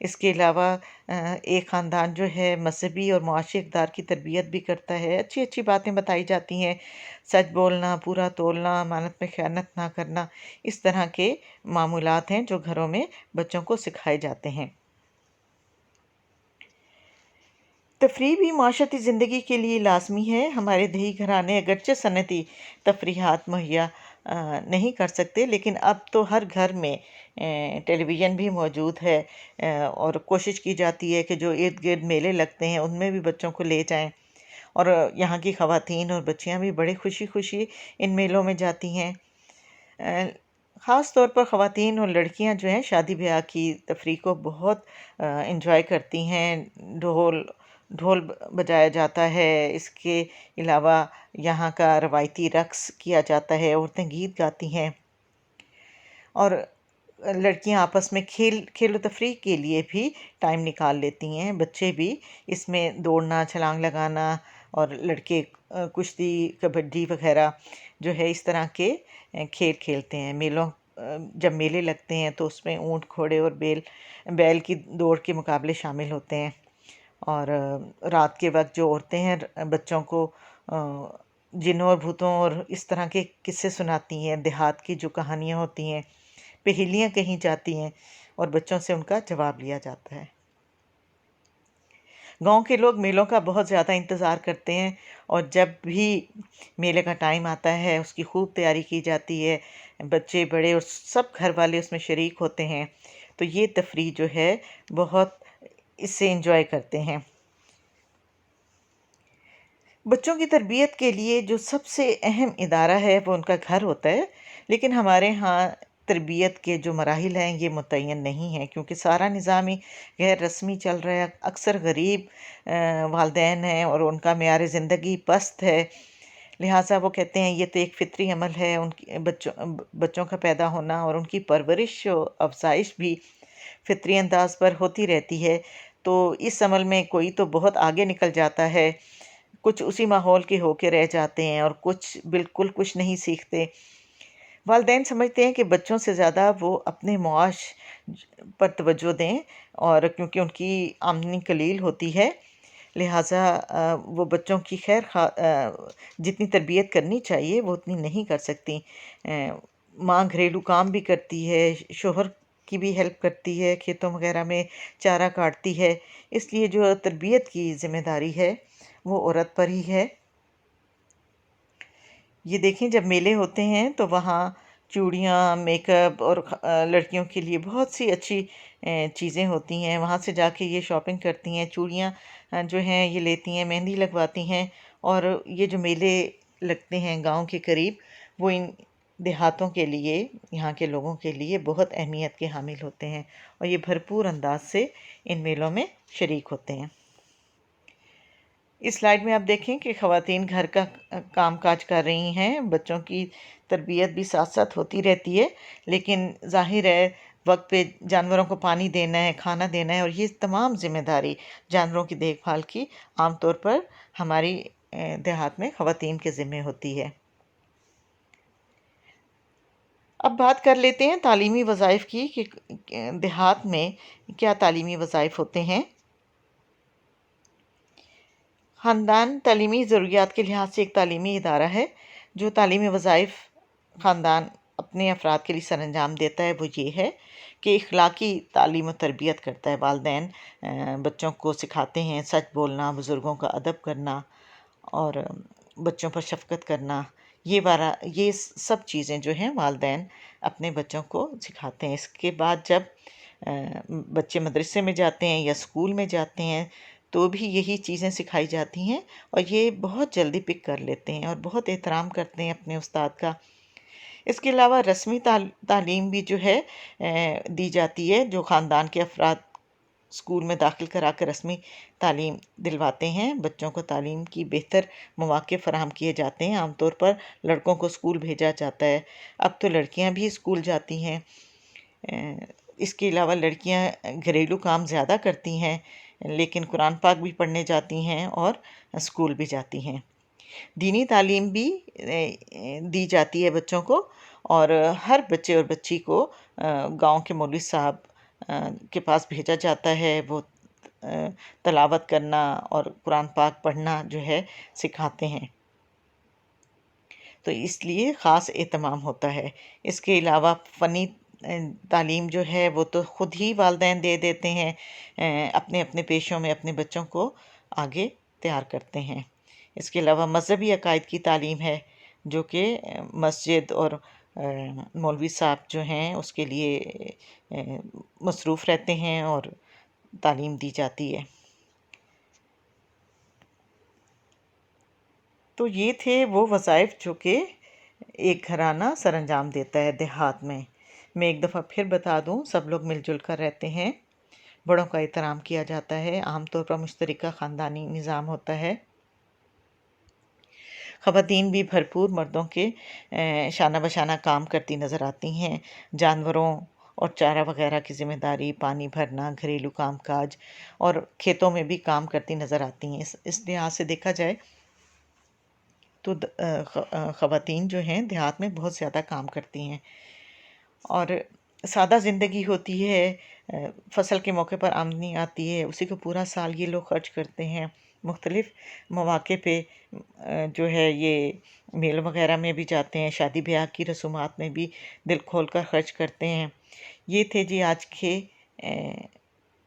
اس کے علاوہ ایک خاندان جو ہے مذہبی اور معاشی اقدار کی تربیت بھی کرتا ہے، اچھی اچھی باتیں بتائی جاتی ہیں، سچ بولنا، پورا تولنا، امانت میں خیانت نہ کرنا، اس طرح کے معمولات ہیں جو گھروں میں بچوں کو سکھائے جاتے ہیں۔ تفریح بھی معاشرتی زندگی کے لیے لازمی ہے۔ ہمارے دیہی گھرانے اگرچہ صنعتی تفریحات مہیا نہیں کر سکتے، لیکن اب تو ہر گھر میں ٹیلی ویژن بھی موجود ہے، اور کوشش کی جاتی ہے کہ جو ارد گرد میلے لگتے ہیں ان میں بھی بچوں کو لے جائیں، اور یہاں کی خواتین اور بچیاں بھی بڑے خوشی خوشی ان میلوں میں جاتی ہیں۔ خاص طور پر خواتین اور لڑکیاں جو ہیں شادی بیاہ کی تفریح کو بہت انجوائے کرتی ہیں۔ ڈھول ڈھول بجایا جاتا ہے، اس کے علاوہ یہاں کا روایتی رقص کیا جاتا ہے، عورتیں گیت گاتی ہیں، اور لڑکیاں آپس میں کھیل و تفریح کے لیے بھی ٹائم نکال لیتی ہیں۔ بچے بھی اس میں دوڑنا، چھلانگ لگانا، اور لڑکے کشتی، کبڈی وغیرہ جو ہے اس طرح کے کھیل کھیلتے ہیں۔ جب میلے لگتے ہیں تو اس میں اونٹ، گھوڑے اور بیل کی دوڑ کے مقابلے شامل ہوتے ہیں، اور رات کے وقت جو عورتیں ہیں بچوں کو جنوں اور بھوتوں اور اس طرح کے قصے سناتی ہیں، دیہات کی جو کہانیاں ہوتی ہیں، پہیلیاں کہیں جاتی ہیں، اور بچوں سے ان کا جواب لیا جاتا ہے۔ گاؤں کے لوگ میلوں کا بہت زیادہ انتظار کرتے ہیں، اور جب بھی میلے کا ٹائم آتا ہے اس کی خوب تیاری کی جاتی ہے، بچے بڑے اور سب گھر والے اس میں شریک ہوتے ہیں، تو یہ تفریح جو ہے بہت اس سے انجوائے کرتے ہیں۔ بچوں کی تربیت کے لیے جو سب سے اہم ادارہ ہے وہ ان کا گھر ہوتا ہے، لیکن ہمارے ہاں تربیت کے جو مراحل ہیں یہ متعین نہیں ہیں، کیونکہ سارا نظام ہی غیر رسمی چل رہا ہے۔ اکثر غریب والدین ہیں اور ان کا معیار زندگی پست ہے، لہٰذا وہ کہتے ہیں یہ تو ایک فطری عمل ہے، ان کی بچوں کا پیدا ہونا اور ان کی پرورش و افزائش بھی فطری انداز پر ہوتی رہتی ہے، تو اس عمل میں کوئی تو بہت آگے نکل جاتا ہے، کچھ اسی ماحول کے ہو کے رہ جاتے ہیں، اور کچھ بالکل کچھ نہیں سیکھتے۔ والدین سمجھتے ہیں کہ بچوں سے زیادہ وہ اپنے معاش پر توجہ دیں، اور کیونکہ ان کی آمدنی قلیل ہوتی ہے، لہٰذا وہ بچوں کی جتنی تربیت کرنی چاہیے وہ اتنی نہیں کر سکتی۔ ماں گھریلو کام بھی کرتی ہے، شوہر کی بھی ہیلپ کرتی ہے، کھیتوں وغیرہ میں چارہ کاٹتی ہے، اس لیے جو تربیت کی ذمہ داری ہے وہ عورت پر ہی ہے۔ یہ دیکھیں جب میلے ہوتے ہیں تو وہاں چوڑیاں، میک اپ اور لڑکیوں کے لیے بہت سی اچھی چیزیں ہوتی ہیں، وہاں سے جا کے یہ شاپنگ کرتی ہیں، چوڑیاں جو ہیں یہ لیتی ہیں، مہندی لگواتی ہیں، اور یہ جو میلے لگتے ہیں گاؤں کے قریب وہ ان دیہاتوں کے لیے، یہاں کے لوگوں کے لیے بہت اہمیت کے حامل ہوتے ہیں، اور یہ بھرپور انداز سے ان میلوں میں شریک ہوتے ہیں۔ اس سلائیڈ میں آپ دیکھیں کہ خواتین گھر کا کام کاج کر رہی ہیں، بچوں کی تربیت بھی ساتھ ساتھ ہوتی رہتی ہے، لیکن ظاہر ہے وقت پہ جانوروں کو پانی دینا ہے، کھانا دینا ہے، اور یہ تمام ذمہ داری جانوروں کی دیکھ بھال کی عام طور پر ہماری دیہات میں خواتین کے ذمہ ہوتی ہے۔ اب بات کر لیتے ہیں تعلیمی وظائف کی کہ دیہات میں کیا تعلیمی وظائف ہوتے ہیں۔ خاندان تعلیمی ضروریات کے لحاظ سے ایک تعلیمی ادارہ ہے۔ جو تعلیمی وظائف خاندان اپنے افراد کے لیے سر انجام دیتا ہے وہ یہ ہے کہ اخلاقی تعلیم و تربیت کرتا ہے۔ والدین بچوں کو سکھاتے ہیں سچ بولنا، بزرگوں کا ادب کرنا، اور بچوں پر شفقت کرنا، یہ سب چیزیں جو ہیں والدین اپنے بچوں کو سکھاتے ہیں۔ اس کے بعد جب بچے مدرسے میں جاتے ہیں یا اسکول میں جاتے ہیں تو بھی یہی چیزیں سکھائی جاتی ہیں، اور یہ بہت جلدی پک کر لیتے ہیں اور بہت احترام کرتے ہیں اپنے استاد کا۔ اس کے علاوہ رسمی تعلیم بھی جو ہے دی جاتی ہے، جو خاندان کے افراد اسکول میں داخل کرا کر رسمی تعلیم دلواتے ہیں۔ بچوں کو تعلیم کی بہتر مواقع فراہم کیے جاتے ہیں۔ عام طور پر لڑکوں کو اسکول بھیجا جاتا ہے، اب تو لڑکیاں بھی اسکول جاتی ہیں۔ اس کے علاوہ لڑکیاں گھریلو کام زیادہ کرتی ہیں، لیکن قرآن پاک بھی پڑھنے جاتی ہیں اور اسکول بھی جاتی ہیں۔ دینی تعلیم بھی دی جاتی ہے بچوں کو، اور ہر بچے اور بچی کو گاؤں کے مولوی صاحب کے پاس بھیجا جاتا ہے، وہ تلاوت کرنا اور قرآن پاک پڑھنا جو ہے سکھاتے ہیں، تو اس لیے خاص اہتمام ہوتا ہے۔ اس کے علاوہ فنی تعلیم جو ہے وہ تو خود ہی والدین دے دیتے ہیں، اپنے اپنے پیشوں میں اپنے بچوں کو آگے تیار کرتے ہیں۔ اس کے علاوہ مذہبی عقائد کی تعلیم ہے، جو کہ مسجد اور مولوی صاحب جو ہیں اس کے لیے مصروف رہتے ہیں اور تعلیم دی جاتی ہے۔ تو یہ تھے وہ وظائف جو کہ ایک گھرانہ سر انجام دیتا ہے دیہات میں۔ میں ایک دفعہ پھر بتا دوں، سب لوگ مل جل کر رہتے ہیں، بڑوں کا احترام کیا جاتا ہے، عام طور پر مشترکہ خاندانی نظام ہوتا ہے، خواتین بھی بھرپور مردوں کے شانہ بشانہ کام کرتی نظر آتی ہیں، جانوروں اور چارہ وغیرہ کی ذمہ داری، پانی بھرنا، گھریلو کام کاج اور کھیتوں میں بھی کام کرتی نظر آتی ہیں۔ اس لحاظ سے دیکھا جائے تو خواتین جو ہیں دیہات میں بہت زیادہ کام کرتی ہیں اور سادہ زندگی ہوتی ہے، فصل کے موقع پر آمدنی آتی ہے، اسی کو پورا سال یہ لوگ خرچ کرتے ہیں۔ مختلف مواقع پہ جو ہے یہ میل وغیرہ میں بھی جاتے ہیں، شادی بیاہ کی رسومات میں بھی دل کھول کر خرچ کرتے ہیں۔ یہ تھے جی آج کے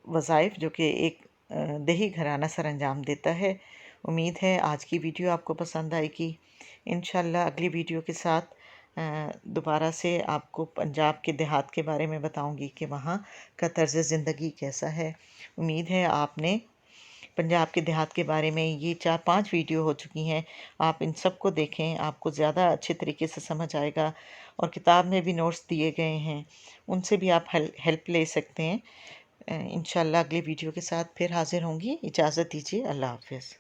وظائف جو کہ ایک دیہی گھرانہ سر انجام دیتا ہے۔ امید ہے آج کی ویڈیو آپ کو پسند آئے گی۔ انشاءاللہ اگلی ویڈیو کے ساتھ دوبارہ سے آپ کو پنجاب کے دیہات کے بارے میں بتاؤں گی کہ وہاں کا طرز زندگی کیسا ہے۔ امید ہے آپ نے پنجاب کے دیہات کے بارے میں یہ 4-5 ویڈیو ہو چکی ہیں، آپ ان سب کو دیکھیں، آپ کو زیادہ اچھے طریقے سے سمجھ آئے گا، اور کتاب میں بھی نوٹس دیے گئے ہیں، ان سے بھی آپ ہیلپ لے سکتے ہیں۔ انشاءاللہ اگلی ویڈیو کے ساتھ پھر حاضر ہوں گی۔ اجازت دیجیے، اللہ حافظ۔